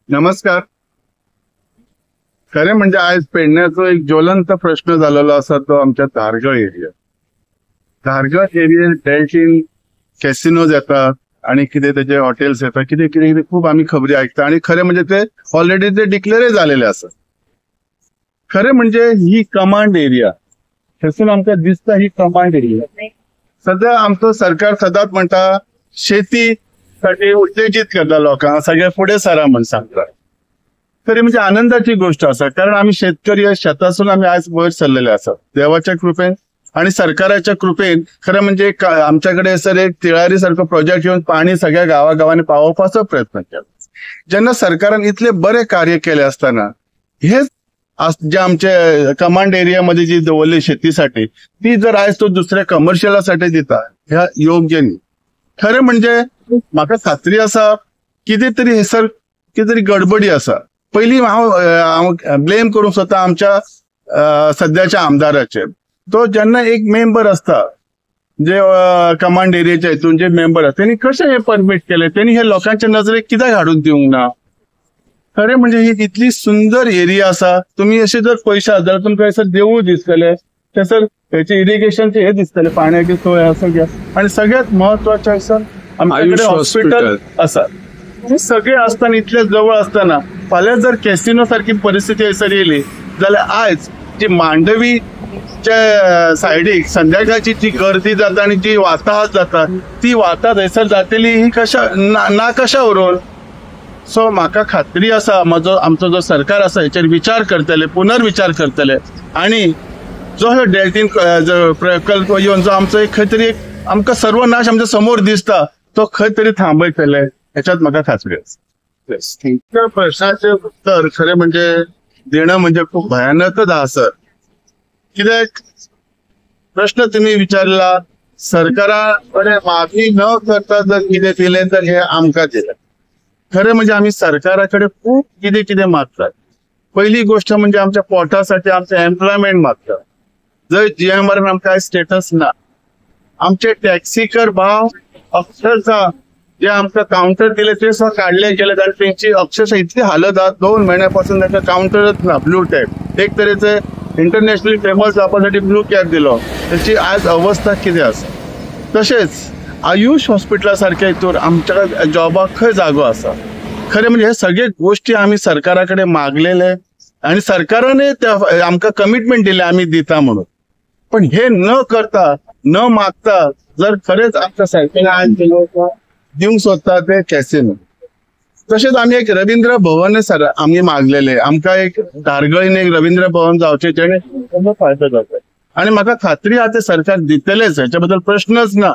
नमस्कार. खरे म्हणजे आज पेडण्याचा एक ज्वलंत प्रश्न झालेला असा तो आमच्या धारगळ एरिया. धारगळ एरिया डेल्टीन कॅसिनोज येतात आणि किती त्याचे हॉटेल्स येतात, किती किती खूप आम्ही खबरी ऐकता आणि खरे म्हणजे ते ऑलरेडी ते डिक्लेअर झालेले असतात. खरे म्हणजे ही कमांड एरिया थंयसून आमकां दिसता ही कमांड एरिया. सध्या आमचं सरकार सदांच म्हणता शेतीसाठी उत्तेजित करता लोकांना, सगळे पुढे सरा म्हणून सांगता. खरी म्हणजे आनंदाची गोष्ट असा, कारण आम्ही शेतकरी शेतासून आम्ही आज वयर सरलेले असतात देवाच्या कृपेन आणि सरकाराच्या कृपेन. खरं म्हणजे आमच्याकडे सर एक तिळारी सारखं प्रोजेक्ट येऊन पाणी सगळ्या गावागावांनी पावोवपाचो प्रयत्न केला. जेव्हा सरकारान इतले बरे कार्य केले असताना हे जे आमचे कमांड एरियामध्ये जी दवरली शेतीसाठी ती जर आज तो दुसऱ्या कमर्शियलासाठी दिता ह्या योग्य नाही. खरं म्हणजे म्हाका खात्री असा कितें तरी हेसर कितें तरी गडबडी असा. पहिली हांव ब्लेम करूंक सोदता आमच्या सध्याच्या आमदाराचेर. तो जेन्ना एक मेंबर असता जे कमांड एरियाचे हितून जे मेंबर असता त्यांनी कशें हे परमिट केले, त्यांनी हे लोकांच्या नजरेक कित्याक हाडून दिवंक ना. खरें म्हणजे ही इतली सुंदर एरिया असा. तुम्ही असे जर पयशे जाल्यार तुमकां हयसर देवूळ दिसतले, थंयसर हेचे इरिगेशनचे हे दिसतले, पाण्याची सोय आसा सगळ्या. आणि सगळ्यात महत्वाचे हयसर आमच्याकडे हॉस्पिटल आसा. हे सगळे असताना इतले जवळ असताना फाल्यां जर कॅसिनो सारखी परिस्थिती हयसर येयली जाल्यार आज जी मांडवीच्या सायडीक संध्याकाळची जी गर्दी जाता आणि जी वाताहत जाता ती वाताहत हयसर जातली ही कशा ना कशा व्हरून. सो म्हाका खात्री आसा आमचो जो सरकार आसा हेचेर विचार करतले, पुनर्विचार करतले आणि जो हे डेल्टीन प्रकल्प येवन जो आमचो एक खंय तरी एक आमकां सर्वनाश आमच्या समोर दिसता तो खंय तरी थांबयतले हेच्यात म्हाका खात्री आसा. प्रश्नाचे उत्तर खरें म्हणजे देणं म्हणजे खूप भयानकच आसा. कित्याक प्रश्न तुम्ही विचारला सरकाराकडे माफी न करता जर कितें दिलें तर हे आमकां दिलें. खरें म्हणजे आम्ही सरकाराकडे खूप कितें कितें मागतात. पहिली गोष्ट म्हणजे आमच्या पोटासाठी आमचं एम्प्लॉयमेंट मागतात. जर जीएमआर आमकां कांय स्टेटस ना. आमचे टॅक्सीकर भाव अक्षरशः जे आमकां काउंटर दिले ते सुद्धा काढले गेले आणि त्यांची अक्षरशः इतली हालत आहात. 2 महिन्यापासून त्यांना काउंटरच ना. ब्लू टॅग एक तऱ्हेचे इंटरनॅशनली फेमस जावपासाठी ब्लू कॅब दिलो, त्याची आज अवस्था कितें आसा. तशेंच आयुष हॉस्पिटला सारख्या हितूर आमच्या जॉबाक खंय जागो आसा. खरें म्हणजे हे सगळे गोष्टी आम्ही सरकाराकडे मागलेले आणि सरकाराने आमकां कमिटमेंट दिले आम्ही दिता म्हणून. पण हे न करता न मागता जर खरेंच आमच्या सरकारान दिवंक सोदता ते कॅसिनो. तशेंच आम्ही एक रवींद्र भवन आम्ही मागलेले. आमकां एक धारगळीन एक रवींद्र भवन जावचे जेणे फायदो जाता आणि म्हाका खात्री आहा ते सरकार दितलेच, हेच्या बद्दल प्रश्नच ना.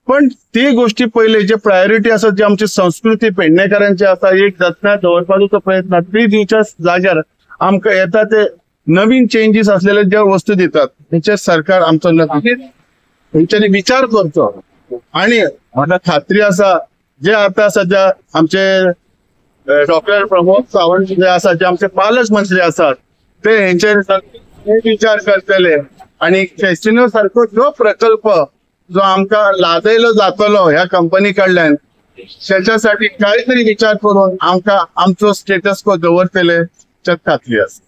पण ती गोष्टी पहिले जे प्रायोरिटी असतात जे आमची संस्कृती पेडणेकारांची आसा एक जतनाय दवरपाचो प्रयत्न ती दिवच्या जाग्यार आमकां येता ते नवीन चेंजीस असलेले ज्या वस्तू दितात तेचेर सरकार आमचो नक्कीच तेंच्यांनी विचार करचो. आणि म्हाका खात्री आसा जे आता सध्या आमचे डॉक्टर प्रमोद सावंत जे आसा जे आमचे पालकमंत्री आसात ते हेंचेर विचार करतले आणि कॅसिनो सारको जो प्रकल्प जो आमकां लादयलो जातलो ह्या कंपनी कडल्यान त्याच्यासाठी काहीतरी विचार करून आमकां आमचो स्टेटस को दवरतले खात्री आसा.